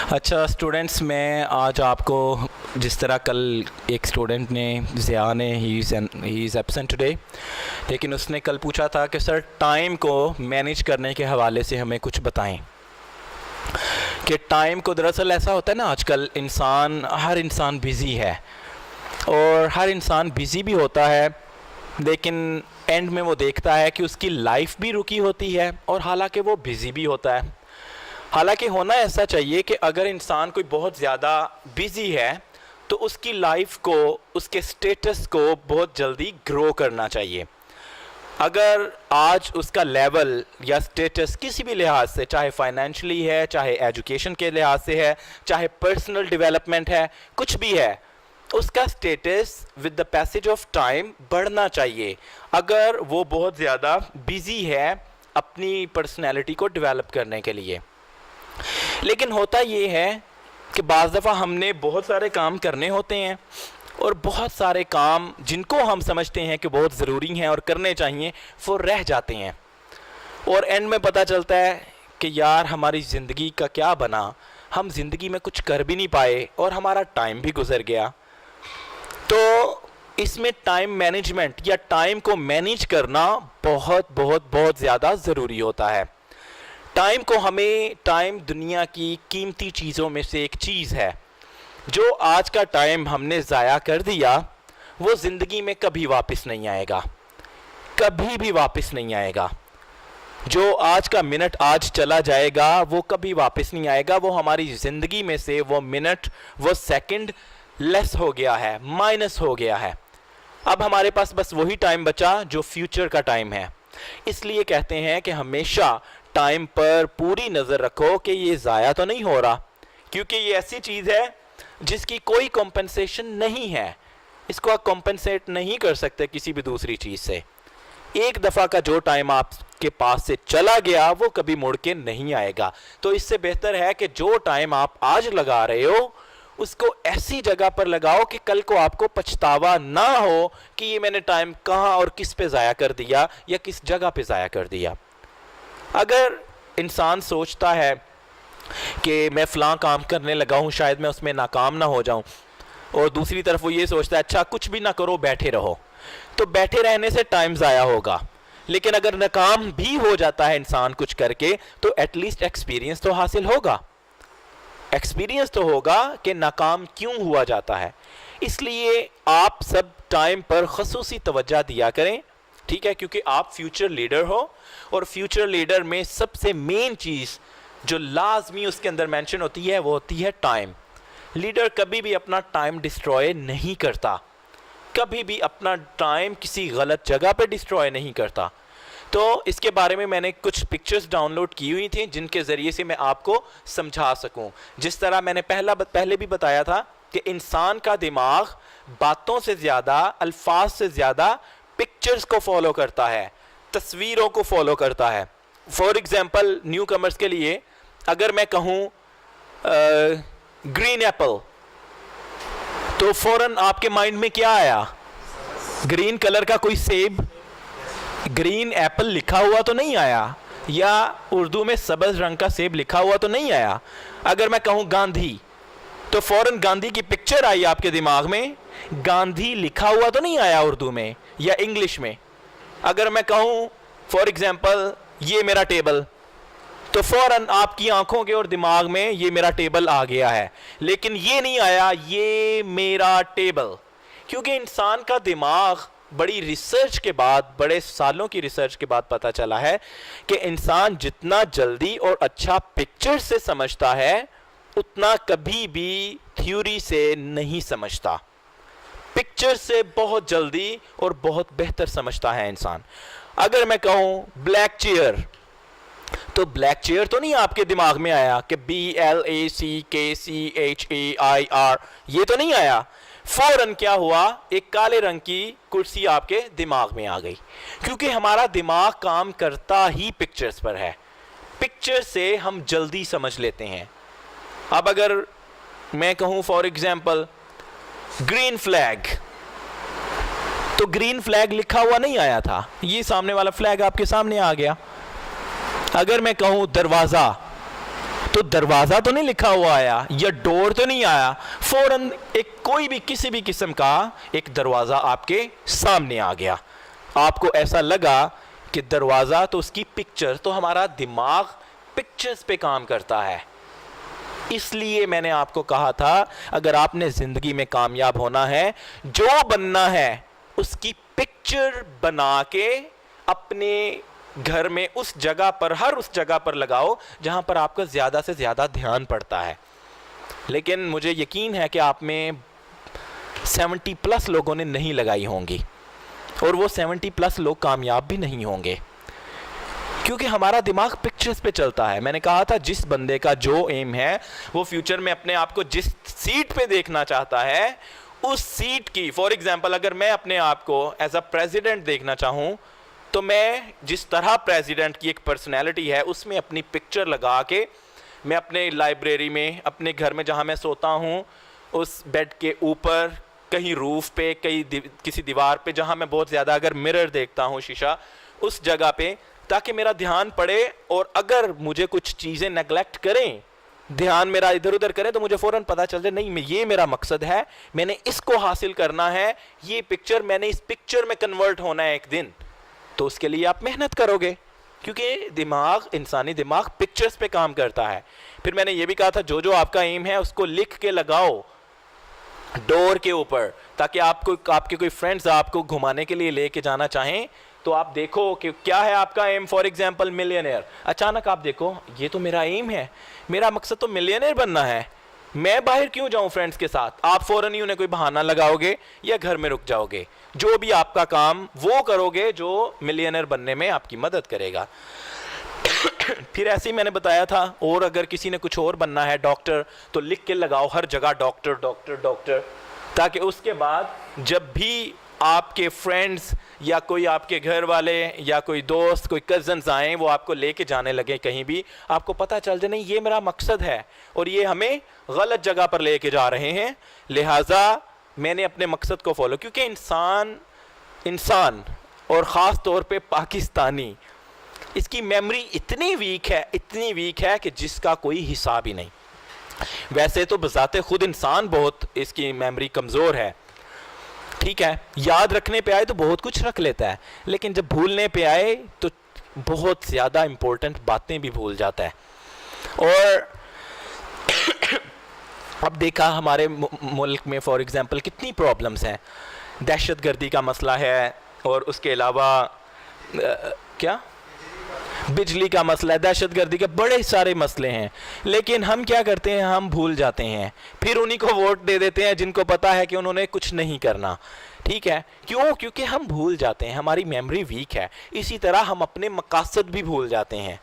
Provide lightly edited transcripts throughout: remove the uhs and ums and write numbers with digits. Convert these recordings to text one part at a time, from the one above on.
अच्छा स्टूडेंट्स, मैं आज आपको जिस तरह कल एक स्टूडेंट ने ज़िया ने ही इज़ एब्सेंट टुडे, लेकिन उसने कल पूछा था कि सर टाइम को मैनेज करने के हवाले से हमें कुछ बताएं कि टाइम को दरअसल ऐसा होता है ना, आजकल हर इंसान बिज़ी है और हर इंसान बिज़ी भी होता है, लेकिन एंड में वो देखता है कि उसकी लाइफ भी रुकी होती है और हालांकि वो बिज़ी भी होता है। हालांकि होना ऐसा चाहिए कि अगर इंसान कोई बहुत ज़्यादा बिज़ी है तो उसकी लाइफ को, उसके स्टेटस को बहुत जल्दी ग्रो करना चाहिए। अगर आज उसका लेवल या स्टेटस किसी भी लिहाज से, चाहे फाइनेंशियली है, चाहे एजुकेशन के लिहाज से है, चाहे पर्सनल डेवलपमेंट है, कुछ भी है, उसका status with the passage of time बढ़ना चाहिए अगर वो बहुत ज़्यादा बिज़ी है अपनी पर्सनैलिटी को डेवलप करने के लिए। लेकिन होता ये है कि बाज़ दफ़ा हमने बहुत सारे काम करने होते हैं और बहुत सारे काम जिनको हम समझते हैं कि बहुत ज़रूरी हैं और करने चाहिए, वो रह जाते हैं और एंड में पता चलता है कि यार हमारी ज़िंदगी का क्या बना, हम ज़िंदगी में कुछ कर भी नहीं पाए और हमारा टाइम भी गुजर गया। तो इसमें टाइम मैनेजमेंट या टाइम को मैनेज करना बहुत बहुत बहुत ज़्यादा ज़रूरी होता है। टाइम दुनिया की कीमती चीज़ों में से एक चीज़ है। जो आज का टाइम हमने ज़ाया कर दिया वो ज़िंदगी में कभी वापस नहीं आएगा, कभी भी वापस नहीं आएगा। जो आज का मिनट आज चला जाएगा वो कभी वापस नहीं आएगा। वो हमारी ज़िंदगी में से वो मिनट, वो सेकंड लेस हो गया है, माइनस हो गया है। अब हमारे पास बस वही टाइम बचा जो फ्यूचर का टाइम है। इसलिए कहते हैं कि हमेशा टाइम पर पूरी नज़र रखो कि ये ज़ाया तो नहीं हो रहा, क्योंकि ये ऐसी चीज़ है जिसकी कोई कॉम्पनसेशन नहीं है। इसको आप कॉम्पनसेट नहीं कर सकते किसी भी दूसरी चीज़ से। एक दफ़ा का जो टाइम आपके पास से चला गया वो कभी मुड़ के नहीं आएगा। तो इससे बेहतर है कि जो टाइम आप आज लगा रहे हो उसको ऐसी जगह पर लगाओ कि कल को आपको पछतावा ना हो कि ये मैंने टाइम कहाँ और किस पे ज़ाया कर दिया या किस जगह पे ज़ाया कर दिया। अगर इंसान सोचता है कि मैं फ़लाँ काम करने लगा हूँ, शायद मैं उसमें नाकाम ना हो जाऊँ, और दूसरी तरफ वो ये सोचता है अच्छा कुछ भी ना करो, बैठे रहो, तो बैठे रहने से टाइम ज़ाया होगा। लेकिन अगर नाकाम भी हो जाता है इंसान कुछ करके तो एटलीस्ट एक्सपीरियंस तो हासिल होगा, एक्सपीरियंस तो होगा कि नाकाम क्यों हुआ जाता है। इसलिए आप सब टाइम पर खसूसी तवज्जो दिया करें, ठीक है, क्योंकि आप फ्यूचर लीडर हो और फ्यूचर लीडर में सबसे मेन चीज़ जो लाजमी उसके अंदर मेंशन होती है वो होती है टाइम। लीडर कभी भी अपना टाइम डिस्ट्रॉय नहीं करता, कभी भी अपना टाइम किसी गलत जगह पे डिस्ट्रॉय नहीं करता। तो इसके बारे में मैंने कुछ पिक्चर्स डाउनलोड की हुई थी जिनके ज़रिए से मैं आपको समझा सकूं। जिस तरह मैंने पहले भी बताया था कि इंसान का दिमाग बातों से ज़्यादा, अल्फाज से ज़्यादा पिक्चर्स को फॉलो करता है, तस्वीरों को फॉलो करता है। फॉर एग्जांपल न्यू कमर्स के लिए अगर मैं कहूँ ग्रीन एप्पल, तो फौरन आपके माइंड में क्या आया? ग्रीन कलर का कोई सेब, ग्रीन एप्पल लिखा हुआ तो नहीं आया, या उर्दू में सब्ज़ रंग का सेब लिखा हुआ तो नहीं आया। अगर मैं कहूँ गांधी, तो फौरन गांधी की पिक्चर आई आपके दिमाग में, गांधी लिखा हुआ तो नहीं आया उर्दू में या इंग्लिश में। अगर मैं कहूँ फॉर एग्जांपल ये मेरा टेबल, तो फौरन आपकी आंखों के और दिमाग में ये मेरा टेबल आ गया है, लेकिन ये नहीं आया ये मेरा टेबल। क्योंकि इंसान का दिमाग, बड़ी रिसर्च के बाद, बड़े सालों की रिसर्च के बाद पता चला है कि इंसान जितना जल्दी और अच्छा पिक्चर से समझता है उतना कभी भी थ्योरी से नहीं समझता। पिक्चर से बहुत जल्दी और बहुत बेहतर समझता है इंसान। अगर मैं कहूँ ब्लैक चेयर, तो ब्लैक चेयर तो नहीं आपके दिमाग में आया कि BLACKCHAIR, ये तो नहीं आया। फौरन क्या हुआ, एक काले रंग की कुर्सी आपके दिमाग में आ गई, क्योंकि हमारा दिमाग काम करता ही पिक्चर्स पर है। पिक्चर से हम जल्दी समझ लेते हैं। अब अगर मैं कहूँ फॉर एग्जांपल ग्रीन फ्लैग, तो ग्रीन फ्लैग लिखा हुआ नहीं आया था, ये सामने वाला फ्लैग आपके सामने आ गया। अगर मैं कहूँ दरवाज़ा, तो दरवाज़ा तो नहीं लिखा हुआ आया या डोर तो नहीं आया, फौरन एक कोई भी किसी भी किस्म का एक दरवाज़ा आपके सामने आ गया। आपको ऐसा लगा कि दरवाज़ा तो उसकी पिक्चर, तो हमारा दिमाग पिक्चर्स पे काम करता है। इसलिए मैंने आपको कहा था अगर आपने ज़िंदगी में कामयाब होना है, जो बनना है उसकी पिक्चर बना के अपने घर में उस जगह पर, हर उस जगह पर लगाओ जहां पर आपका ज़्यादा से ज़्यादा ध्यान पड़ता है। लेकिन मुझे यकीन है कि आप में 70+ लोगों ने नहीं लगाई होंगी और वो 70+ लोग कामयाब भी नहीं होंगे, क्योंकि हमारा दिमाग पिक्चर्स पे चलता है। मैंने कहा था जिस बंदे का जो एम है, वो फ्यूचर में अपने आप को जिस सीट पे देखना चाहता है उस सीट की, फॉर एग्जांपल अगर मैं अपने आप को एज अ प्रेसिडेंट देखना चाहूँ तो मैं जिस तरह प्रेसिडेंट की एक पर्सनैलिटी है उसमें अपनी पिक्चर लगा के मैं अपने लाइब्रेरी में, अपने घर में जहाँ मैं सोता हूँ, उस बेड के ऊपर, कहीं रूफ पे, किसी दीवार पे जहाँ मैं बहुत ज़्यादा अगर मिरर देखता हूँ, शीशा, उस जगह पे, ताकि मेरा ध्यान पड़े और अगर मुझे कुछ चीज़ें नेगलेक्ट करें, ध्यान मेरा इधर उधर करें, तो मुझे फ़ौरन पता चल जाए नहीं ये मेरा मकसद है, मैंने इसको हासिल करना है, ये पिक्चर, मैंने इस पिक्चर में कन्वर्ट होना है एक दिन। तो उसके लिए आप मेहनत करोगे, क्योंकि दिमाग, इंसानी दिमाग पिक्चर्स पे काम करता है। फिर मैंने ये भी कहा था जो आपका एम है उसको लिख के लगाओ डोर के ऊपर, ताकि आपके कोई फ्रेंड्स आपको घुमाने के लिए लेके जाना चाहें तो आप देखो कि क्या है आपका एम। फॉर एग्जांपल मिलियनेयर, अचानक आप देखो ये तो मेरा एम है, मेरा मकसद तो मिलियनेयर बनना है, मैं बाहर क्यों जाऊं फ्रेंड्स के साथ। आप फौरन ही उन्हें कोई बहाना लगाओगे या घर में रुक जाओगे, जो भी आपका काम वो करोगे जो मिलियनेयर बनने में आपकी मदद करेगा। फिर ऐसे ही मैंने बताया था, और अगर किसी ने कुछ और बनना है, डॉक्टर, तो लिख के लगाओ हर जगह डॉक्टर डॉक्टर डॉक्टर, ताकि उसके बाद जब भी आपके फ्रेंड्स या कोई आपके घर वाले या कोई दोस्त, कोई कज़न्स आएँ, वो आपको लेके जाने लगे कहीं भी, आपको पता चल जाए नहीं ये मेरा मकसद है और ये हमें गलत जगह पर लेके जा रहे हैं, लिहाजा मैंने अपने मकसद को फॉलो। क्योंकि इंसान और ख़ास तौर पे पाकिस्तानी, इसकी मेमोरी इतनी वीक है कि जिसका कोई हिसाब ही नहीं। वैसे तो बज़ाते खुद इंसान बहुत इसकी मेमोरी कमज़ोर है, ठीक है, याद रखने पे आए तो बहुत कुछ रख लेता है, लेकिन जब भूलने पे आए तो बहुत ज़्यादा इंपॉर्टेंट बातें भी भूल जाता है। और अब देखा हमारे मुल्क में फॉर एग्जांपल कितनी प्रॉब्लम्स हैं, दहशतगर्दी का मसला है, और उसके अलावा क्या बिजली का मसला है, दहशतगर्दी के बड़े सारे मसले हैं, लेकिन हम क्या करते हैं, हम भूल जाते हैं, फिर उन्हीं को वोट दे देते हैं जिनको पता है कि उन्होंने कुछ नहीं करना। ठीक है, क्यों? क्योंकि हम भूल जाते हैं, हमारी मेमोरी वीक है। इसी तरह हम अपने मकसद भी भूल जाते हैं,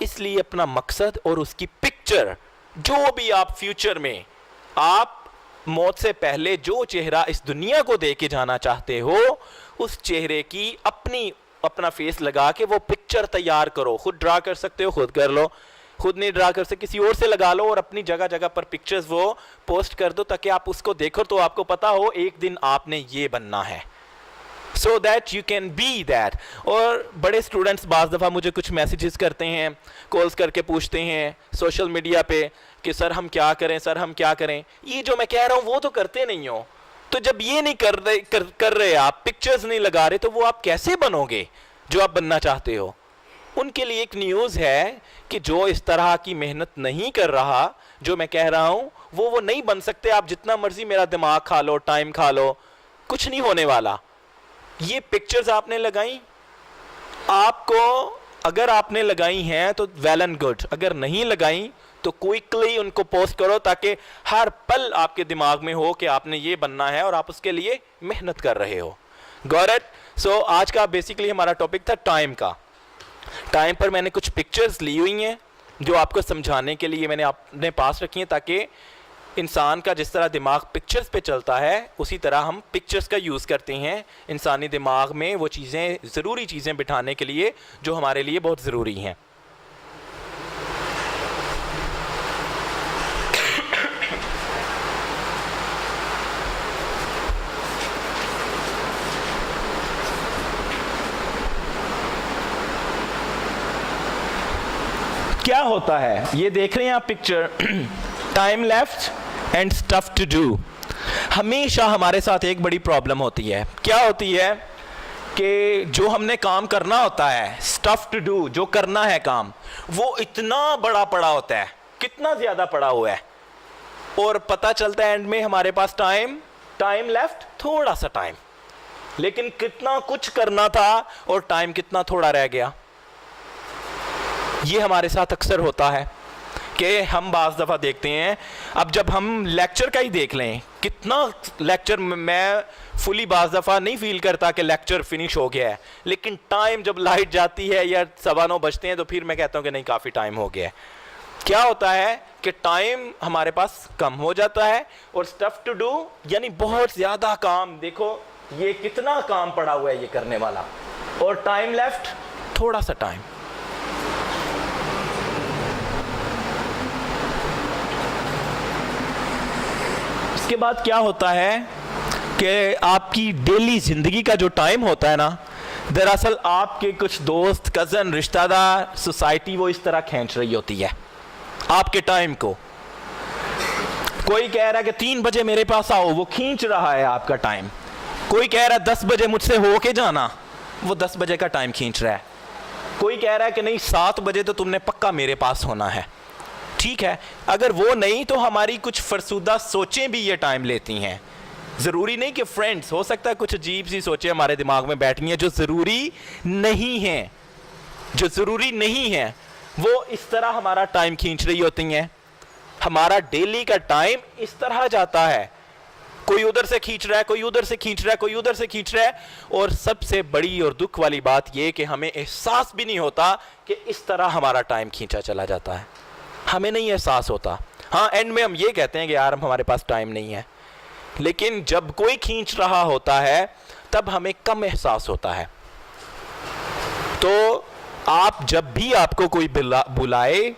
इसलिए अपना मकसद और उसकी पिक्चर, जो भी आप फ्यूचर में, आप मौत से पहले जो चेहरा इस दुनिया को दे के जाना चाहते हो, उस चेहरे की अपना फेस लगा के वो पिक्चर तैयार करो। खुद ड्रा कर सकते हो, खुद कर लो, खुद नहीं ड्रा कर सकते किसी और से लगा लो, और अपनी जगह जगह पर पिक्चर्स वो पोस्ट कर दो, ताकि आप उसको देखो तो आपको पता हो एक दिन आपने ये बनना है, so that you can be that। और बड़े स्टूडेंट्स बाज़ दफ़ा मुझे कुछ मैसेजेस करते हैं, कॉल्स करके पूछते हैं सोशल मीडिया पे कि सर हम क्या करें, सर हम क्या करें। ये जो मैं कह रहा हूँ वो तो करते नहीं हो, तो जब ये नहीं कर रहे आप, पिक्चर्स नहीं लगा रहे, तो वो आप कैसे बनोगे जो आप बनना चाहते हो। उनके लिए एक न्यूज़ है कि जो इस तरह की मेहनत नहीं कर रहा, जो मैं कह रहा हूँ, वो नहीं बन सकते। आप जितना मर्जी मेरा दिमाग खा लो, टाइम खा लो, कुछ नहीं होने वाला। ये पिक्चर्स आपने लगाई, आपको अगर आपने लगाई हैं तो वेल एंड गुड, अगर नहीं लगाई तो क्विकली उनको पोस्ट करो, ताकि हर पल आपके दिमाग में हो कि आपने ये बनना है और आप उसके लिए मेहनत कर रहे हो। Got it? सो आज का बेसिकली हमारा टॉपिक था टाइम का। टाइम पर मैंने कुछ पिक्चर्स ली हुई हैं जो आपको समझाने के लिए मैंने अपने पास रखी हैं, ताकि इंसान का जिस तरह दिमाग पिक्चर्स पे चलता है, उसी तरह हम पिक्चर्स का यूज़ करते हैं इंसानी दिमाग में वो चीज़ें, ज़रूरी चीज़ें बिठाने के लिए जो हमारे लिए बहुत ज़रूरी हैं। क्या होता है, ये देख रहे हैं आप picture, time left and stuff to do. हमेशा हमारे साथ एक बड़ी प्रॉब्लम होती है, क्या होती है कि जो हमने काम करना होता है, स्टफ टू डू, जो करना है काम, वो इतना बड़ा पड़ा होता है, कितना ज्यादा पड़ा हुआ है, और पता चलता है एंड में हमारे पास टाइम लेफ्ट, थोड़ा सा टाइम, लेकिन कितना कुछ करना था और टाइम कितना थोड़ा रह गया। ये हमारे साथ अक्सर होता है कि हम बाज़ दफ़ा देखते हैं, अब जब हम लेक्चर का ही देख लें, कितना लेक्चर, मैं फुली बाज़ दफ़ा नहीं फील करता कि लेक्चर फिनिश हो गया है, लेकिन टाइम जब लाइट जाती है या 9:15 बजते हैं तो फिर मैं कहता हूँ कि नहीं, काफ़ी टाइम हो गया है। क्या होता है कि टाइम हमारे पास कम हो जाता है, और स्टफ टू डू यानी बहुत ज़्यादा काम, देखो ये कितना काम पड़ा हुआ है ये करने वाला, और टाइम लेफ्ट, थोड़ा सा टाइम। इसके बाद क्या होता है कि आपकी डेली जिंदगी का जो टाइम होता है ना, दरअसल आपके कुछ दोस्त, कजन, रिश्तेदार, सोसाइटी वो इस तरह खींच रही होती है आपके टाइम को। कोई कह रहा है कि 3 बजे मेरे पास आओ, वो खींच रहा है आपका टाइम। कोई कह रहा है 10 बजे मुझसे हो के जाना, वो 10 बजे का टाइम खींच रहा है। कोई कह रहा है कि नहीं 7 बजे तो तुमने पक्का मेरे पास होना है। ठीक है, अगर वो नहीं तो हमारी कुछ फरसूदा सोचें भी ये टाइम लेती हैं। ज़रूरी नहीं कि फ्रेंड्स, हो सकता है कुछ अजीब सी सोचें हमारे दिमाग में बैठी हैं जो ज़रूरी नहीं हैं, जो ज़रूरी नहीं है, वो इस तरह हमारा टाइम खींच रही होती हैं। हमारा डेली का टाइम इस तरह जाता है, कोई उधर से खींच रहा है, कोई उधर से खींच रहा है, कोई उधर से खींच रहा है, और सबसे बड़ी और दुख वाली बात यह कि हमें एहसास भी नहीं होता कि इस तरह हमारा टाइम खींचा चला जाता है। हमें नहीं एहसास होता। हाँ, एंड में हम ये कहते हैं कि यार हमारे पास टाइम नहीं है, लेकिन जब कोई खींच रहा होता है तब हमें कम एहसास होता है। तो आप जब भी आपको कोई बुलाए,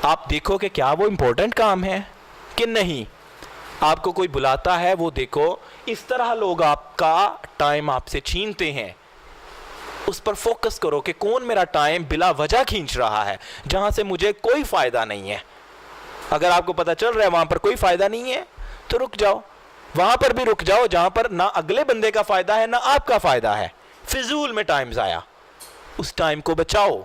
आप देखो कि क्या वो इंपॉर्टेंट काम है कि नहीं। आपको कोई बुलाता है, वो देखो इस तरह लोग आपका टाइम आपसे छीनते हैं, उस पर फोकस करो कि कौन मेरा टाइम बिला वजह खींच रहा है, जहां से मुझे कोई फायदा नहीं है। अगर आपको पता चल रहा है वहां पर कोई फायदा नहीं है तो रुक जाओ, वहां पर भी रुक जाओ जहां पर ना अगले बंदे का फायदा है ना आपका फायदा है। फिजूल में टाइम जाया, उस टाइम को बचाओ।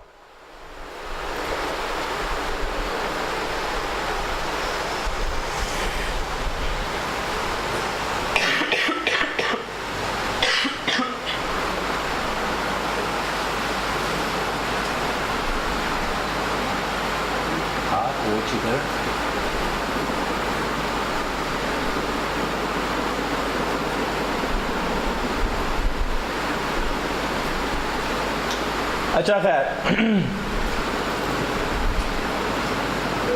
अच्छा खैर,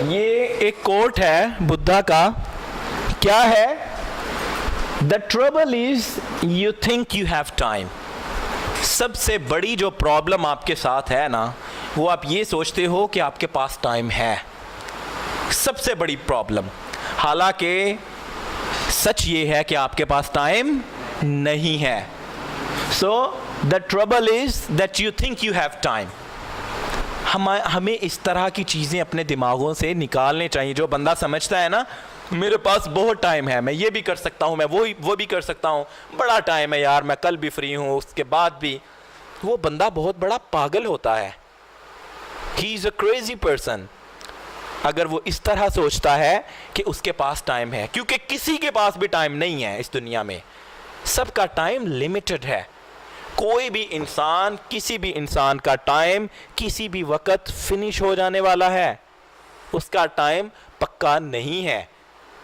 ये एक कोट है बुद्धा का, क्या है? The trouble is you think you have time. सबसे बड़ी जो प्रॉब्लम आपके साथ है ना, वो आप ये सोचते हो कि आपके पास टाइम है। सबसे बड़ी प्रॉब्लम, हालांकि सच ये है कि आपके पास टाइम नहीं है। So the trouble is that you think you have time. हमें इस तरह की चीज़ें अपने दिमागों से निकालने चाहिए। जो बंदा समझता है ना मेरे पास बहुत टाइम है, मैं ये भी कर सकता हूँ, मैं वो भी कर सकता हूँ, बड़ा टाइम है यार, मैं कल भी फ्री हूँ, उसके बाद भी, वो बंदा बहुत बड़ा पागल होता है। He is a crazy person अगर वो इस तरह सोचता है कि उसके पास टाइम है, क्योंकि किसी के पास भी टाइम नहीं है इस दुनिया में। सबका टाइम लिमिटेड है। कोई भी इंसान, किसी भी इंसान का टाइम किसी भी वक्त फिनिश हो जाने वाला है। उसका टाइम पक्का नहीं है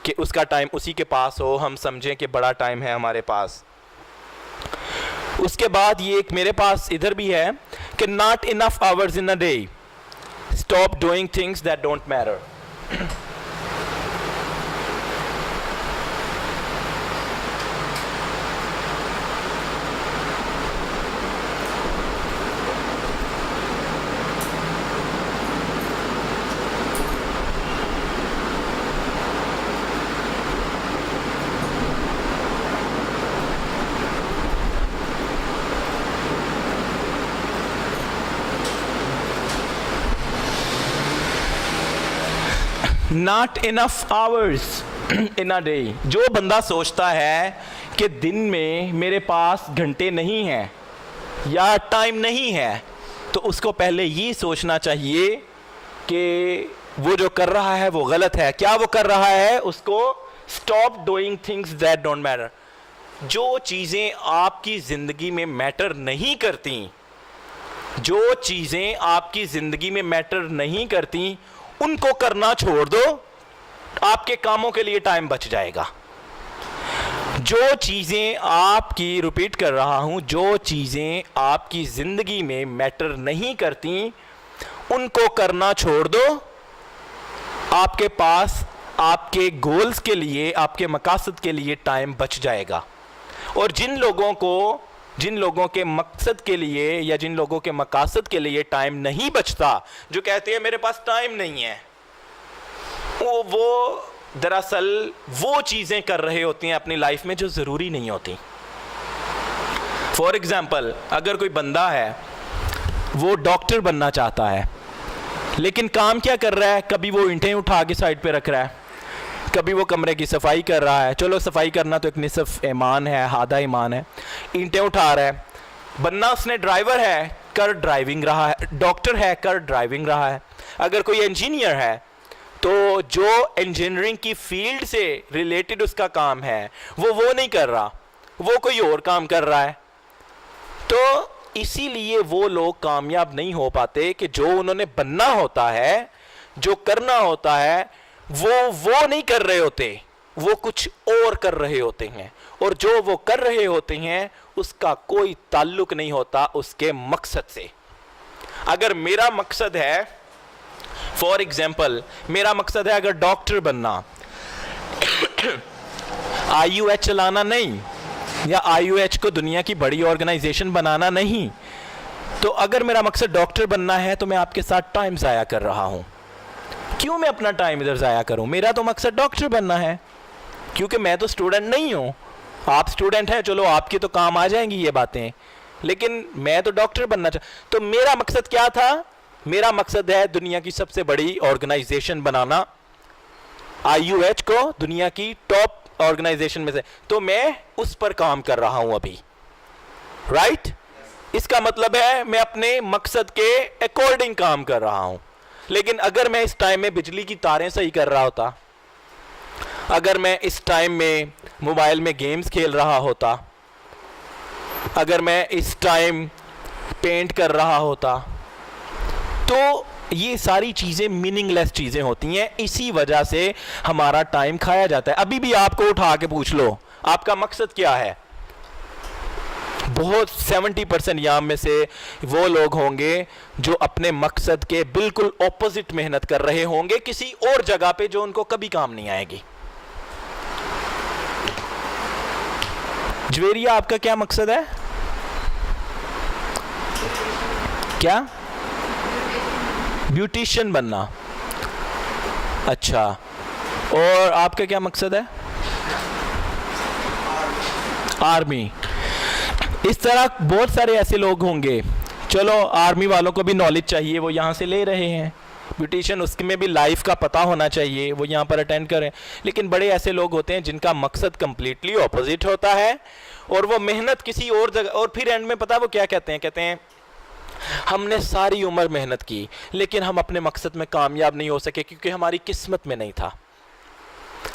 कि उसका टाइम उसी के पास हो, हम समझें कि बड़ा टाइम है हमारे पास। उसके बाद ये एक मेरे पास इधर भी है कि not enough hours in a day, stop doing things that don't matter. Not enough hours in a day. जो बंदा सोचता है कि दिन में मेरे पास घंटे नहीं हैं या टाइम नहीं है, तो उसको पहले ये सोचना चाहिए कि वो जो कर रहा है वो गलत है। क्या वो कर रहा है? उसको stop doing things that don't matter. जो चीज़ें आपकी ज़िंदगी में मैटर नहीं करती, जो चीज़ें आपकी ज़िंदगी में मैटर नहीं करती, उनको करना छोड़ दो, आपके कामों के लिए टाइम बच जाएगा। जो चीज़ें आपकी, रिपीट कर रहा हूं, जो चीज़ें आपकी ज़िंदगी में मैटर नहीं करती, उनको करना छोड़ दो, आपके पास आपके गोल्स के लिए, आपके मकासद के लिए टाइम बच जाएगा। और जिन लोगों के मकसद के लिए या जिन लोगों के मकासद के लिए टाइम नहीं बचता, जो कहते हैं मेरे पास टाइम नहीं है, वो दरअसल वो चीज़ें कर रहे होते हैं अपनी लाइफ में जो ज़रूरी नहीं होती। फॉर एग्ज़ाम्पल, अगर कोई बंदा है वो डॉक्टर बनना चाहता है, लेकिन काम क्या कर रहा है? कभी वो ईंटें उठा के साइड पे रख रहा है, कभी वो कमरे की सफाई कर रहा है। चलो, सफाई करना तो एक निसफ ईमान है, आधा ईमान है। ईंटें उठा रहा है। बनना उसने ड्राइवर है, कर ड्राइविंग रहा है। डॉक्टर है, कर ड्राइविंग रहा है। अगर कोई इंजीनियर है तो जो इंजीनियरिंग की फील्ड से रिलेटेड उसका काम है वो नहीं कर रहा, वो कोई और काम कर रहा है। तो इसीलिए वो लोग कामयाब नहीं हो पाते कि जो उन्होंने बनना होता है, जो करना होता है, वो नहीं कर रहे होते, वो कुछ और कर रहे होते हैं। और जो वो कर रहे होते हैं उसका कोई ताल्लुक नहीं होता उसके मकसद से। अगर मेरा मकसद है, फॉर एग्जाम्पल, मेरा मकसद है अगर डॉक्टर बनना, IUH चलाना नहीं, या IUH को दुनिया की बड़ी ऑर्गेनाइजेशन बनाना नहीं, तो अगर मेरा मकसद डॉक्टर बनना है तो मैं आपके साथ टाइम ज़ाया कर रहा हूं। क्यों मैं अपना टाइम इधर ज़ाया करूं? मेरा तो मकसद डॉक्टर बनना है, क्योंकि मैं तो स्टूडेंट नहीं हूं। आप स्टूडेंट हैं, चलो आपकी तो काम आ जाएंगी ये बातें, लेकिन मैं तो डॉक्टर बनना तो मेरा मकसद क्या था? मेरा मकसद है दुनिया की सबसे बड़ी ऑर्गेनाइजेशन बनाना, IUH को दुनिया की टॉप ऑर्गेनाइजेशन में से, तो मैं उस पर काम कर रहा हूं अभी, राइट? इसका मतलब है मैं अपने मकसद के अकॉर्डिंग काम कर रहा हूं। लेकिन अगर मैं इस टाइम में बिजली की तारें सही कर रहा होता, अगर मैं इस टाइम में मोबाइल में गेम्स खेल रहा होता, अगर मैं इस टाइम पेंट कर रहा होता, तो ये सारी चीज़ें मीनिंगलेस चीज़ें होती हैं। इसी वजह से हमारा टाइम खाया जाता है। अभी भी आपको उठा के पूछ लो आपका मकसद क्या है, बहुत 70% यहाँ में से वो लोग होंगे जो अपने मकसद के बिल्कुल ऑपोजिट मेहनत कर रहे होंगे किसी और जगह पे जो उनको कभी काम नहीं आएगी। जवेरिया, आपका क्या मकसद है? क्या? ब्यूटिशियन बनना। अच्छा, और आपका क्या मकसद है? आर्मी। इस तरह बहुत सारे ऐसे लोग होंगे, चलो आर्मी वालों को भी नॉलेज चाहिए, वो यहाँ से ले रहे हैं। ब्यूटिशियन, उसमें भी लाइफ का पता होना चाहिए, वो यहाँ पर अटेंड करें। लेकिन बड़े ऐसे लोग होते हैं जिनका मकसद कंप्लीटली ऑपोजिट होता है और वो मेहनत किसी और जगह, और फिर एंड में पता वो क्या कहते हैं? कहते हैं हमने सारी उम्र मेहनत की लेकिन हम अपने मकसद में कामयाब नहीं हो सके क्योंकि हमारी किस्मत में नहीं था।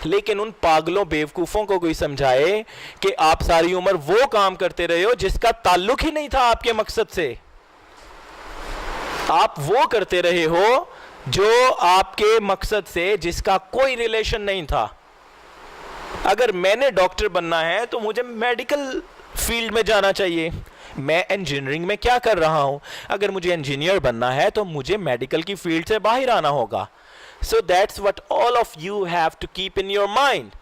लेकिन उन पागलों, बेवकूफ़ों को कोई समझाए कि आप सारी उम्र वो काम करते रहे हो जिसका ताल्लुक ही नहीं था आपके मकसद से। आप वो करते रहे हो जो आपके मकसद से, जिसका कोई रिलेशन नहीं था। अगर मैंने डॉक्टर बनना है तो मुझे मेडिकल फील्ड में जाना चाहिए। मैं इंजीनियरिंग में क्या कर रहा हूं? अगर मुझे इंजीनियर बनना है तो मुझे मेडिकल की फील्ड से बाहर आना होगा। So that's what all of you have to keep in your mind.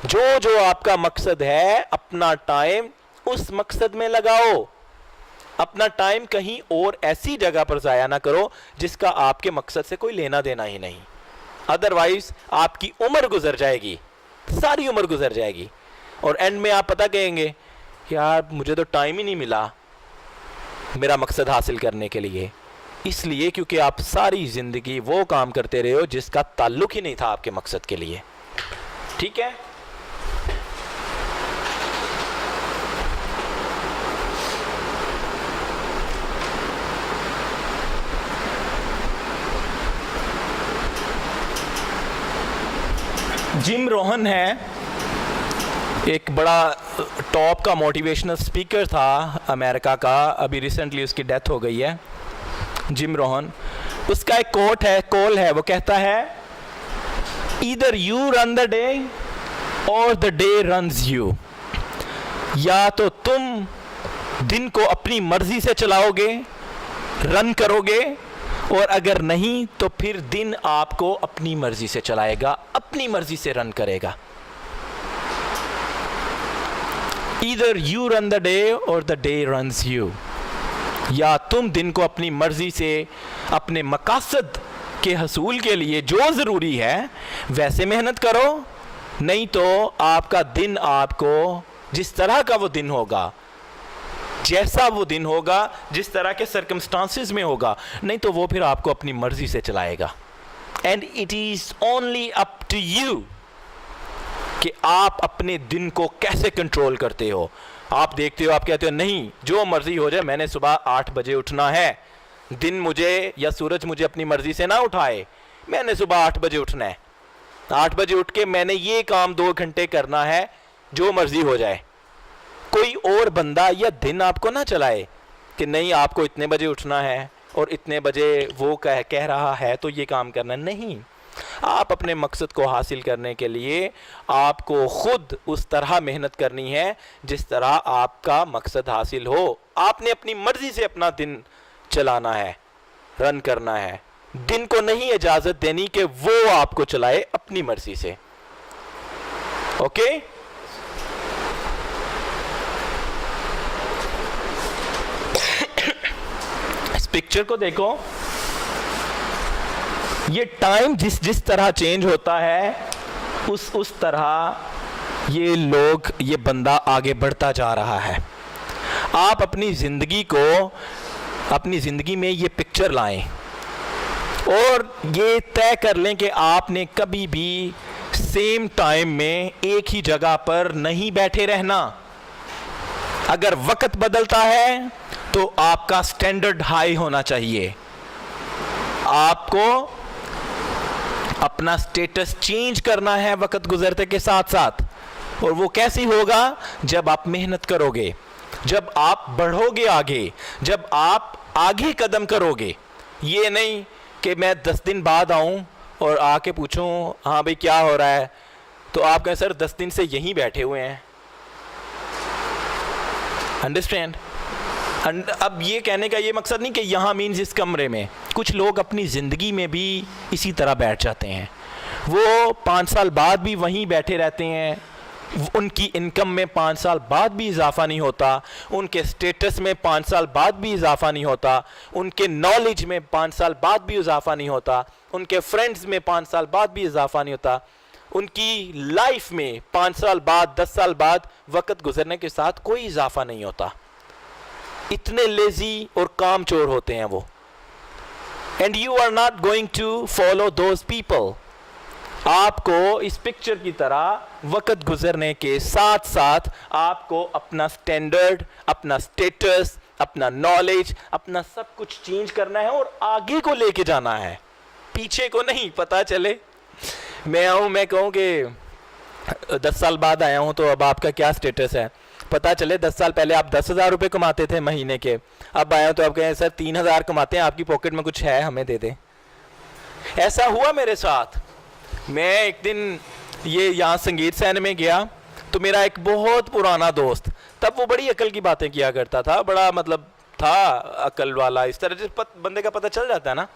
जो आपका मकसद है, अपना टाइम उस मकसद में लगाओ। अपना टाइम कहीं और ऐसी जगह पर जाया ना करो जिसका आपके मकसद से कोई लेना देना ही नहीं। अदरवाइज आपकी उम्र गुजर जाएगी, सारी उम्र गुजर जाएगी, और एंड में आप पता कहेंगे यार मुझे तो टाइम ही नहीं मिला मेरा मकसद हासिल करने के लिए। इसलिए क्योंकि आप सारी ज़िंदगी वो काम करते रहे हो जिसका ताल्लुक ही नहीं था आपके मकसद के लिए। ठीक है? जिम रोहन है, एक बड़ा टॉप का मोटिवेशनल स्पीकर था अमेरिका का, अभी रिसेंटली उसकी डेथ हो गई है, जिम रोहन। उसका एक कॉल है, वो कहता है either you run the day और द डे रन्स यू। या तो तुम दिन को अपनी मर्जी से चलाओगे, रन करोगे, और अगर नहीं तो फिर दिन आपको अपनी मर्जी से चलाएगा, अपनी मर्जी से रन करेगा। Either you run the day और द डे रन्स यू। या तुम दिन को अपनी मर्जी से अपने मकासद के हसूल के लिए जो ज़रूरी है वैसे मेहनत करो, नहीं तो आपका दिन आपको जिस तरह का वो दिन होगा, जैसा वो दिन होगा, जिस तरह के सर्कमस्टांसेस में होगा, नहीं तो वो फिर आपको अपनी मर्जी से चलाएगा। And it is only up to you कि आप अपने दिन को कैसे कंट्रोल करते हो। आप देखते हो, आप कहते हो नहीं जो मर्जी हो जाए, मैंने सुबह 8 बजे उठना है, दिन मुझे या सूरज मुझे अपनी मर्जी से ना उठाए, मैंने सुबह 8 बजे उठना है, 8 बजे उठ के मैंने ये काम 2 घंटे करना है, जो मर्जी हो जाए। कोई और बंदा या दिन आपको ना चलाए कि नहीं आपको इतने बजे उठना है और इतने बजे वो कह रहा है तो ये काम करना। नहीं, आप अपने मकसद को हासिल करने के लिए आपको खुद उस तरह मेहनत करनी है जिस तरह आपका मकसद हासिल हो। आपने अपनी मर्जी से अपना दिन चलाना है, रन करना है। दिन को नहीं इजाज़त देनी कि वो आपको चलाए अपनी मर्जी से। ओके? इस पिक्चर को देखो, ये टाइम जिस तरह चेंज होता है उस तरह ये लोग, ये बंदा आगे बढ़ता जा रहा है। आप अपनी ज़िंदगी में ये पिक्चर लाएं और ये तय कर लें कि आपने कभी भी सेम टाइम में एक ही जगह पर नहीं बैठे रहना। अगर वक्त बदलता है तो आपका स्टैंडर्ड हाई होना चाहिए। आपको अपना स्टेटस चेंज करना है वक्त गुजरते के साथ साथ। और वो कैसे होगा? जब आप मेहनत करोगे, जब आप बढ़ोगे आगे, जब आप आगे कदम करोगे। ये नहीं कि मैं 10 दिन बाद आऊं और आके पूछूं हाँ भाई क्या हो रहा है, तो आप कहें सर 10 दिन से यहीं बैठे हुए हैं। अंडरस्टैंड? अब ये कहने का ये मकसद नहीं कि यहाँ मीन्स इस कमरे में। कुछ लोग अपनी ज़िंदगी में भी इसी तरह बैठ जाते हैं। वो 5 साल बाद भी वहीं बैठे रहते हैं, उनकी इनकम में 5 साल बाद भी इजाफा नहीं होता, उनके स्टेटस में 5 साल बाद भी इजाफा नहीं होता, उनके नॉलेज में 5 साल बाद भी इजाफा नहीं होता, उनके फ्रेंड्स में 5 साल बाद भी इजाफा नहीं होता, उनकी लाइफ में 5 साल बाद 10 साल बाद वक्त गुजरने के साथ कोई इजाफा नहीं होता। इतने लेजी और कामचोर होते हैं वो। And you are not going to follow those people. आपको इस पिक्चर की तरह वक्त गुजरने के साथ साथ आपको अपना स्टैंडर्ड, अपना स्टेटस, अपना नॉलेज, अपना सब कुछ चेंज करना है और आगे को लेके जाना है, पीछे को नहीं। पता चले मैं आऊँ, मैं कहूँ कि 10 साल बाद आया हूँ तो अब आपका क्या स्टेटस है। पता चले 10 साल पहले आप 10,000 रुपये कमाते थे महीने के, अब आए हो तो आप कहें सर 3,000 कमाते हैं, आपकी पॉकेट में कुछ है, हमें दे दें। ऐसा हुआ मेरे साथ। मैं एक दिन ये यहाँ संगीत सैन में गया तो मेरा एक बहुत पुराना दोस्त, तब वो बड़ी अकल की बातें किया करता था, बड़ा मतलब था अकल वाला, इस तरह से बंदे का पता चल जाता है ना।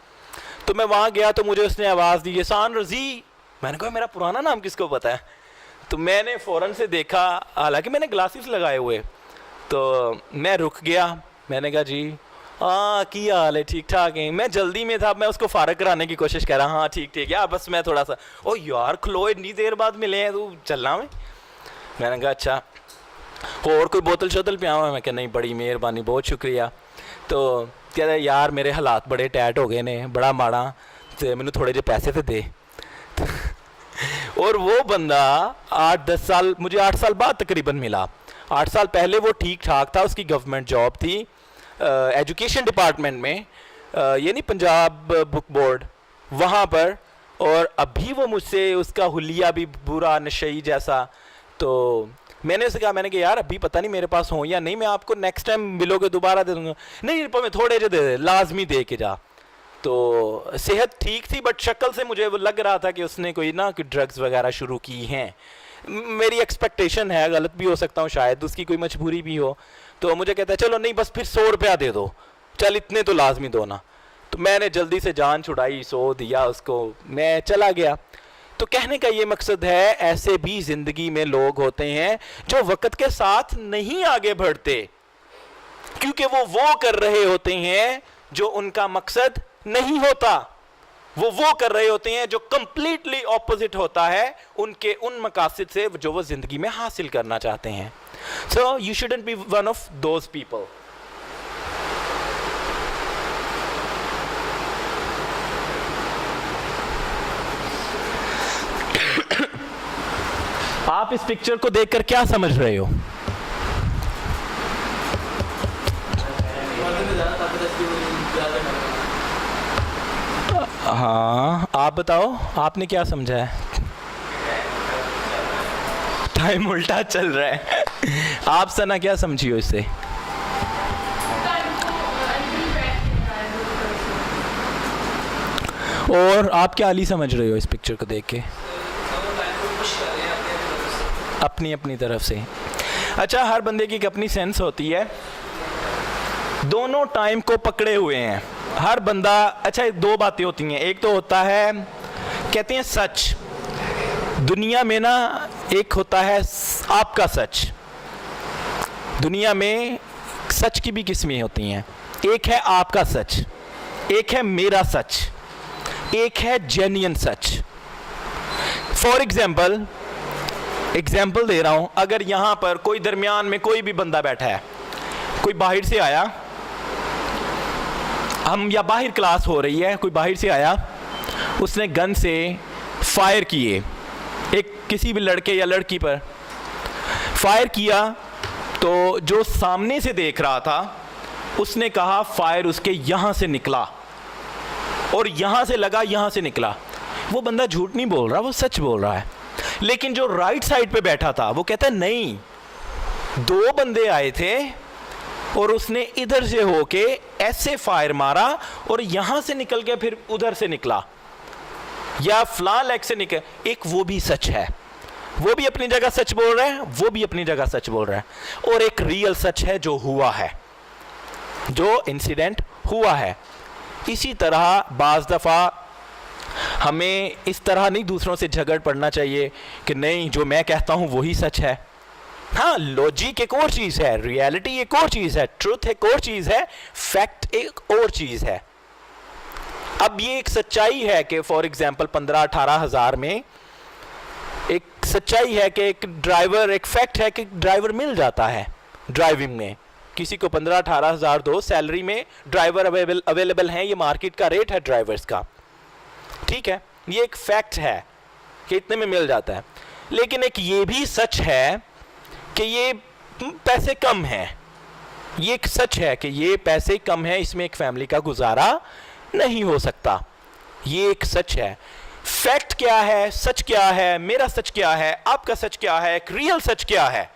तो मैं वहाँ गया तो मुझे उसने आवाज़ दी एहसान रज़ी। मैंने कहा मेरा पुराना नाम किसको पता है? तो मैंने फ़ौरन से देखा, हालांकि मैंने ग्लासेस लगाए हुए, तो मैं रुक गया। मैंने कहा जी हाँ की हाल है, ठीक ठाक है। मैं जल्दी में था, मैं उसको फारग कराने की कोशिश कर रहा, हाँ ठीक ठीक यार, बस मैं थोड़ा सा, ओ यार खलो इतनी देर बाद मिले हैं, तू चलना में। मैंने कहा अच्छा और कोई बोतल शोतल पिया हुआ है? मैं कहा नहीं, बड़ी मेहरबानी, बहुत शुक्रिया। तो कहता यार मेरे हालात बड़े टैट हो गए ने, बड़ा माड़ा, तो मैंने थोड़े जे पैसे तो दे। और वो बंदा 8-10 साल, मुझे 8 साल बाद तकरीबन मिला। 8 साल पहले वो ठीक ठाक था, उसकी गवर्नमेंट जॉब थी एजुकेशन डिपार्टमेंट में, ये नहीं पंजाब बुक बोर्ड, वहाँ पर। और अभी वो मुझसे, उसका हुलिया भी बुरा नशई जैसा। तो मैंने उससे कहा, मैंने कहा यार अभी पता नहीं मेरे पास हो या नहीं, मैं आपको नेक्स्ट टाइम मिलोगे दोबारा दे दूँगा। नहीं पर मैं थोड़े जो दे लाजमी दे के जा। तो सेहत ठीक थी बट शक्ल से मुझे वो लग रहा था कि उसने कोई ना कि ड्रग्स वगैरह शुरू की हैं। मेरी एक्सपेक्टेशन है, गलत भी हो सकता हूँ शायद, उसकी कोई मजबूरी भी हो। तो मुझे कहता है चलो नहीं बस फिर 100 रुपया दे दो, चल इतने तो लाजमी दो ना। तो मैंने जल्दी से जान छुड़ाई, 100 दिया उसको, मैं चला गया। तो कहने का ये मकसद है, ऐसे भी ज़िंदगी में लोग होते हैं जो वक्त के साथ नहीं आगे बढ़ते, क्योंकि वो कर रहे होते हैं जो उनका मकसद नहीं होता। वो कर रहे होते हैं जो कंप्लीटली ऑपोजिट होता है उनके उन मकासद से जो वो ज़िंदगी में हासिल करना चाहते हैं। So you shouldn't be one of those people. आप इस पिक्चर को देखकर क्या समझ रहे हो? हाँ आप बताओ, आपने क्या समझा है? टाइम उल्टा चल रहा है। आप सना क्या समझी हो इससे? और आप क्या अली समझ रहे हो इस पिक्चर को देख के? अपनी अपनी तरफ से। अच्छा, हर बंदे की एक अपनी सेंस होती है, दोनों टाइम को पकड़े हुए हैं हर बंदा। अच्छा, दो बातें होती हैं, एक तो होता है कहते हैं सच, दुनिया में ना एक होता है आपका सच। दुनिया में सच की भी किस्में होती हैं, एक है आपका सच, एक है मेरा सच, एक है जेन्युइन सच। फॉर एग्जाम्पल दे रहा हूं, अगर यहां पर कोई दरमियान में कोई भी बंदा बैठा है, कोई बाहर से आया, हम या बाहर क्लास हो रही है, कोई बाहर से आया, उसने गन से फायर किए, एक किसी भी लड़के या लड़की पर फायर किया, तो जो सामने से देख रहा था उसने कहा फायर उसके यहां से निकला और यहां से लगा, यहां से निकला। वो बंदा झूठ नहीं बोल रहा, वो सच बोल रहा है। लेकिन जो राइट साइड पे बैठा था वो कहता है नहीं, दो बंदे आए थे और उसने इधर से होके ऐसे फायर मारा और यहां से निकल के फिर उधर से निकला, या फ्लां लेग से निकल। एक वो भी सच है, वो भी अपनी जगह सच बोल रहा है, वो भी अपनी जगह सच बोल रहा है। और एक रियल सच है जो हुआ है, जो इंसिडेंट हुआ है। इसी तरह बाज दफ़ा हमें इस तरह नहीं दूसरों से झगड़ पड़ना चाहिए कि नहीं जो मैं कहता हूं वही सच है। हाँ, लॉजिक एक और चीज़ है, रियलिटी एक और चीज़ है, ट्रूथ एक और चीज़ है, फैक्ट एक और चीज़ है। अब ये एक सच्चाई है कि फॉर एग्जांपल 15-18 हज़ार में एक सच्चाई है कि एक ड्राइवर, एक फैक्ट है कि ड्राइवर मिल जाता है ड्राइविंग में। किसी को 15-18 हज़ार दो सैलरी में ड्राइवर अवेलेबल हैं, ये मार्केट का रेट है ड्राइवर्स का, ठीक है, ये एक फैक्ट है कि इतने में मिल जाता है। लेकिन एक ये भी सच है कि ये पैसे कम हैं, ये एक सच है कि ये पैसे कम है, इसमें एक फैमिली का गुजारा नहीं हो सकता, ये एक सच है। फैक्ट क्या है, सच क्या है, मेरा सच क्या है, आपका सच क्या है, एक रियल सच क्या है,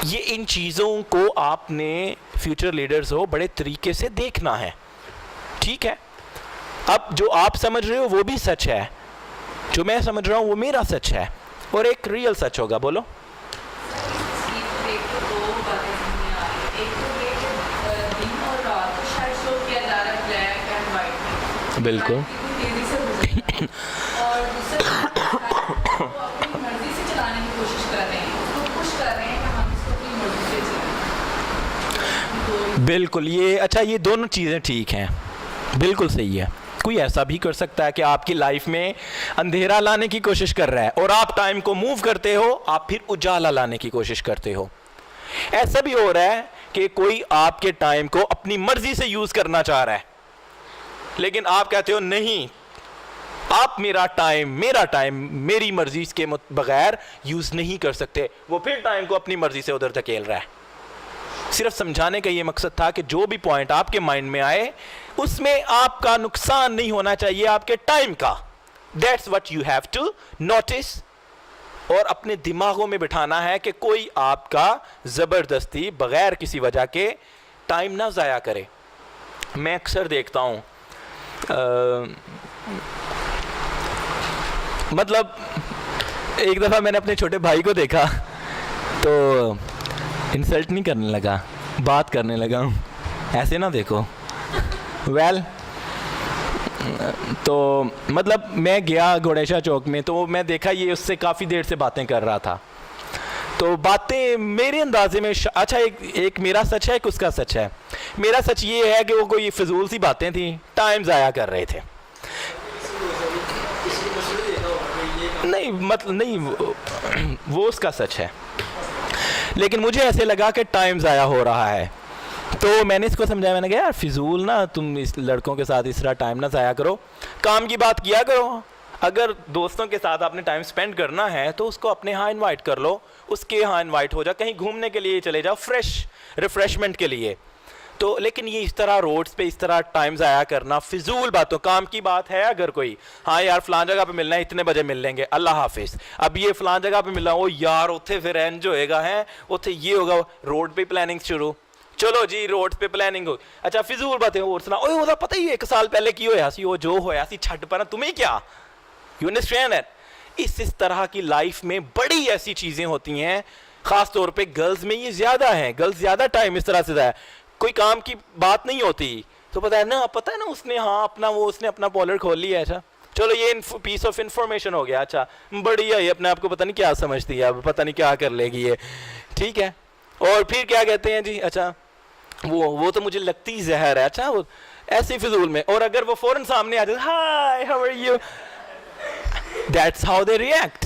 ये इन चीज़ों को आपने फ्यूचर लीडर्स हो बड़े तरीके से देखना है, ठीक है। अब जो आप समझ रहे हो वो भी सच है, जो मैं समझ रहा हूं वो मेरा सच है, और एक रियल सच होगा। बोलो। बिल्कुल। बिल्कुल, ये अच्छा, ये दोनों चीज़ें ठीक हैं, बिल्कुल सही है। कोई ऐसा भी कर सकता है कि आपकी लाइफ में अंधेरा लाने की कोशिश कर रहा है और आप टाइम को मूव करते हो, आप फिर उजाला लाने की कोशिश करते हो। ऐसा भी हो रहा है कि कोई आपके टाइम को अपनी मर्जी से यूज करना चाह रहा है, लेकिन आप कहते हो नहीं, आप मेरा टाइम मेरी मर्जी के बगैर यूज नहीं कर सकते। वो फिर टाइम को अपनी मर्जी से उधर धकेल रहा है। सिर्फ समझाने का ये मकसद था कि जो भी पॉइंट आपके माइंड में आए उसमें आपका नुकसान नहीं होना चाहिए आपके टाइम का। That's what you have to notice, और अपने दिमागों में बिठाना है कि कोई आपका जबरदस्ती बगैर किसी वजह के टाइम ना ज़ाया करे। मैं अक्सर देखता हूँ, मतलब एक दफ़ा मैंने अपने छोटे भाई को देखा तो इंसल्ट नहीं करने लगा, बात करने लगा, ऐसे ना देखो। वेल तो मतलब मैं गया घोड़ेशा चौक में, तो मैं देखा ये उससे काफ़ी देर से बातें कर रहा था। तो बातें मेरे अंदाजे में अच्छा, एक मेरा सच है, एक उसका सच है। मेरा सच ये है कि वो कोई फिजूल सी बातें थी, टाइम ज़ाया कर रहे थे। नहीं मतलब नहीं, वो उसका सच है, लेकिन मुझे ऐसे लगा कि टाइम ज़ाया हो रहा है। तो मैंने इसको समझाया, मैंने कहा यार फिजूल ना तुम इस लड़कों के साथ इस तरह टाइम ना ज़ाया करो, काम की बात किया करो। अगर दोस्तों के साथ आपने टाइम स्पेंड करना है तो उसको अपने यहाँ इनवाइट कर लो, उसके यहाँ इनवाइट हो जाओ, कहीं घूमने के लिए चले जाओ, फ्रेश रिफ्रेशमेंट के लिए। तो लेकिन ये इस तरह रोड्स पे इस तरह टाइम ज़ाया करना, फिजूल बातों, काम की बात है अगर कोई, हाँ यार फलां जगह पे मिलना है, इतने बजे मिल लेंगे, अल्लाह हाफिज़। अब ये फलां जगह पे मिलना, ओ यार उत्थे फिर एंज होएगा, है उत्थे ये होगा, रोड पे प्लानिंग शुरू, चलो जी रोड पे प्लानिंग हो। अच्छा फिजूल बातें और सुना, ओए ओदा पता ही 1 साल पहले की होया सी, वो जो होया सी छट पर तुम्हें क्या, यू अंडरस्टैंड दैट। इस तरह की लाइफ में बड़ी ऐसी चीज़ें होती हैं, ख़ास तौर पे गर्ल्स में ये ज़्यादा है, गर्ल्स ज़्यादा टाइम इस तरह से है, कोई काम की बात नहीं होती तो पता है ना उसने हाँ अपना वो उसने अपना पॉलर खोल लिया, अच्छा चलो ये पीस ऑफ इंफॉर्मेशन हो गया, अच्छा बढ़िया, ये अपने आप को पता नहीं क्या समझती है, अब पता नहीं क्या कर लेगी ये, ठीक है। और फिर क्या कहते हैं जी, अच्छा वो तो मुझे लगती जहर है, अच्छा वो ऐसी फिजूल में। और अगर वो फौरन सामने आ जाए, hi how are you, that's how they react.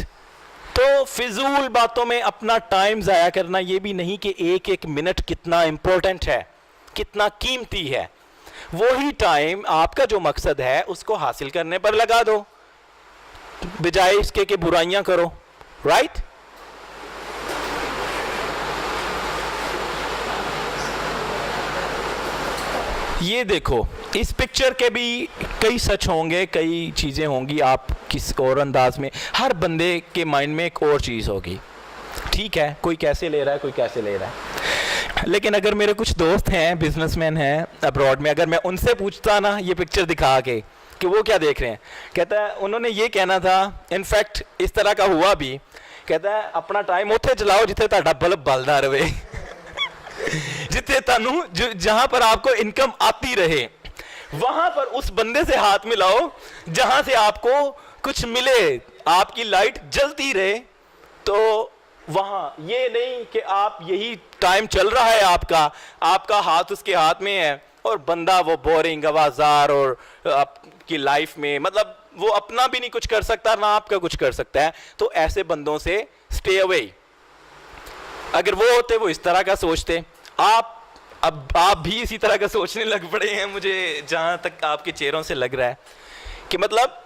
तो फिजूल बातों में अपना टाइम ज़ाया करना, ये भी नहीं कि एक एक मिनट कितना इंपॉर्टेंट है, कितना कीमती है। वही टाइम आपका जो मकसद है उसको हासिल करने पर लगा दो, बजाय इसके कि बुराइयां करो, राइट। ये देखो, इस पिक्चर के भी कई सच होंगे, कई चीज़ें होंगी, आप किस और अंदाज में, हर बंदे के माइंड में एक और चीज़ होगी, ठीक है, कोई कैसे ले रहा है, कोई कैसे ले रहा है। लेकिन अगर मेरे कुछ दोस्त हैं, बिजनेसमैन हैं अब्रॉड में, अगर मैं उनसे पूछता ना ये पिक्चर दिखा के कि वो क्या देख रहे हैं, कहता है उन्होंने ये कहना था, इनफैक्ट इस तरह का हुआ भी, कहता है अपना टाइम उत्थे चलाओ जिथे तुहाडा बल्ब बलदा रहे जिथे तानू जहां पर आपको इनकम आती रहे, वहां पर उस बंदे से हाथ मिलाओ जहां से आपको कुछ मिले, आपकी लाइट जलती रहे। तो वहां ये नहीं कि आप यही टाइम चल रहा है आपका हाथ उसके हाथ में है और बंदा वो बोरिंग आवाजार और आपकी लाइफ में मतलब वो अपना भी नहीं कुछ कर सकता ना आपका कुछ कर सकता है। तो ऐसे बंदों से स्टे अवे। अगर वो होते, वो इस तरह का सोचते, अब आप भी इसी तरह का सोचने लग पड़े हैं, मुझे जहां तक आपके चेहरों से लग रहा है कि मतलब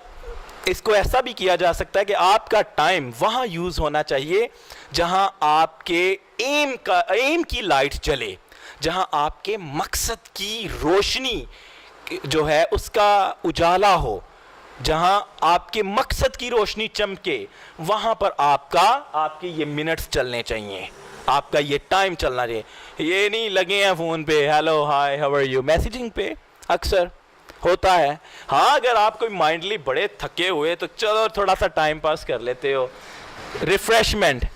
इसको ऐसा भी किया जा सकता है कि आपका टाइम वहां यूज होना चाहिए जहां आपके एम की लाइट जले, जहां आपके मकसद की रोशनी जो है उसका उजाला हो, जहां आपके मकसद की रोशनी चमके, वहां पर आपके ये मिनट्स चलने चाहिए, आपका ये टाइम चलना चाहिए। ये नहीं लगे हैं फोन पे hello hi how are you, messaging पे अक्सर होता है। हाँ अगर आप कोई माइंडली बड़े थके हुए तो चलो थोड़ा सा टाइम पास कर लेते हो, रिफ्रेशमेंट,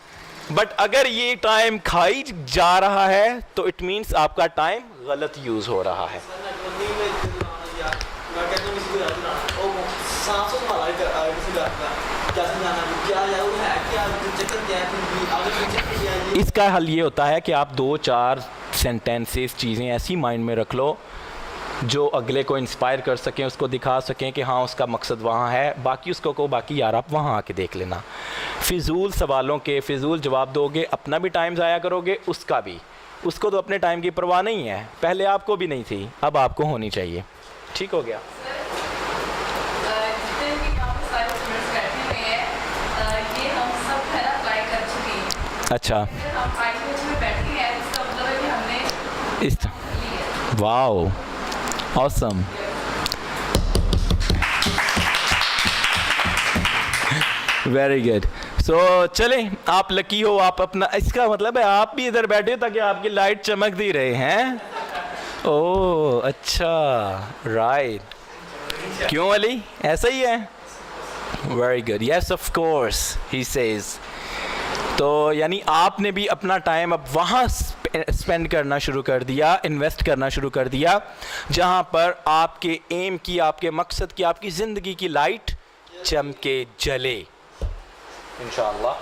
बट अगर ये टाइम खाई जा रहा है तो इट मीन्स आपका टाइम गलत यूज हो रहा है। इसका हल ये होता है कि आप 2-4 सेंटेंसेस चीज़ें ऐसी माइंड में रख लो जो अगले को इंस्पायर कर सकें, उसको दिखा सकें कि हाँ उसका मकसद वहाँ है, बाकी उसको कहो बाकी यार आप वहाँ आके देख लेना। फिजूल सवालों के फिजूल जवाब दोगे, अपना भी टाइम ज़ाया करोगे, उसका भी। उसको तो अपने टाइम की परवाह नहीं है, पहले आपको भी नहीं थी, अब आपको होनी चाहिए। ठीक हो गया? जितने भी यहाँ पे सारे स्टूडेंट्स बैठे हुए हैं, ये हम सब है ना अप्लाई कर चुके हैं। अच्छा, अगर हम IELTS में बैठे हैं इसका मतलब है कि हमने इस ली है। Wow, awesome. Very good. So चलें, आप लकी हो, आप अपना, इसका मतलब है आप भी इधर बैठे हो ताकि आपकी लाइट चमकती रहे हैं। ओह अच्छा, राइट। क्यों अली, ऐसा ही है? Very good, yes of course he says. तो यानी आपने भी अपना टाइम अब वहाँ स्पेंड करना शुरू कर दिया, इन्वेस्ट करना शुरू कर दिया जहाँ पर आपके एम की, आपके मकसद की, आपकी ज़िंदगी की लाइट चमके जले इंशाअल्लाह।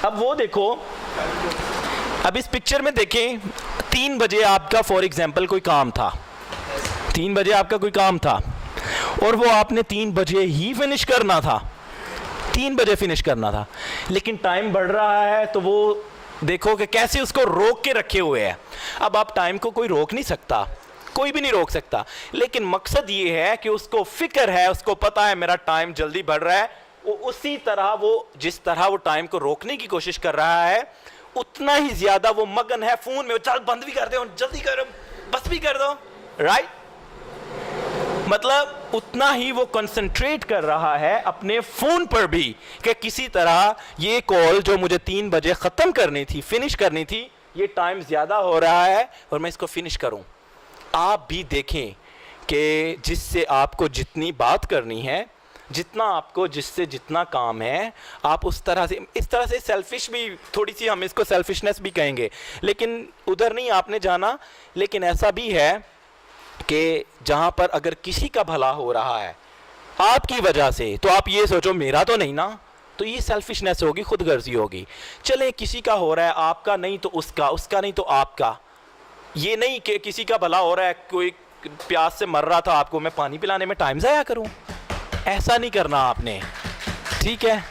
अब वो देखो, अब इस पिक्चर में देखें, 3 बजे आपका फॉर एग्जांपल कोई काम था, 3 बजे आपका कोई काम था और वो आपने 3 बजे ही फिनिश करना था, 3 बजे फिनिश करना था, लेकिन टाइम बढ़ रहा है तो वो देखो कि कैसे उसको रोक के रखे हुए हैं। अब आप टाइम को कोई रोक नहीं सकता, कोई भी नहीं रोक सकता, लेकिन मकसद ये है कि उसको फिक्र है, उसको पता है मेरा टाइम जल्दी बढ़ रहा है, वो उसी तरह, वो जिस तरह वो टाइम को रोकने की कोशिश कर रहा है उतना ही ज्यादा वो मगन है फोन में, चल बंद भी कर दो, जल्दी करो, बस भी कर दो, राइट? मतलब उतना ही वो कंसंट्रेट कर रहा है अपने फोन पर भी कि किसी तरह ये कॉल जो मुझे 3 बजे खत्म करनी थी, फिनिश करनी थी, ये टाइम ज्यादा हो रहा है और मैं इसको फिनिश करूं। आप भी देखें कि जिससे आपको जितनी बात करनी है, जितना आपको जिससे जितना काम है, आप उस तरह से, इस तरह से सेल्फिश भी थोड़ी सी, हम इसको सेल्फिशनेस भी कहेंगे, लेकिन उधर नहीं आपने जाना। लेकिन ऐसा भी है कि जहाँ पर अगर किसी का भला हो रहा है आपकी वजह से, तो आप ये सोचो मेरा तो नहीं ना, तो ये सेल्फिशनेस होगी, खुदगर्जी होगी। चले किसी का हो रहा है, आपका नहीं तो उसका, उसका नहीं तो आपका। ये नहीं कि किसी का भला हो रहा है, कोई प्यास से मर रहा था, आपको मैं पानी पिलाने में टाइम ज़ाया करूं, ऐसा नहीं करना आपने, ठीक है?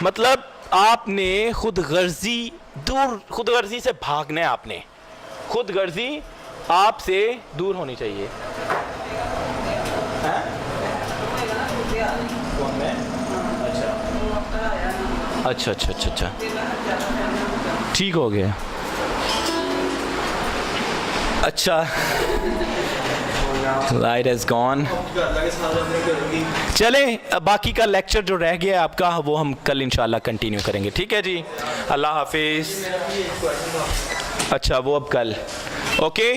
मतलब आपने खुदगर्जी दूर, खुदगर्जी से भागना है, आपने खुदगर्जी आपसे दूर होनी चाहिए। अच्छा अच्छा अच्छा अच्छा, ठीक हो गया। अच्छा, लाइट हैज़ गॉन। चलें, बाकी का लेक्चर जो रह गया आपका वो हम कल इंशाल्लाह कंटिन्यू करेंगे, ठीक है जी? अल्लाह हाफिज़। अच्छा, वो अब कल, ओके।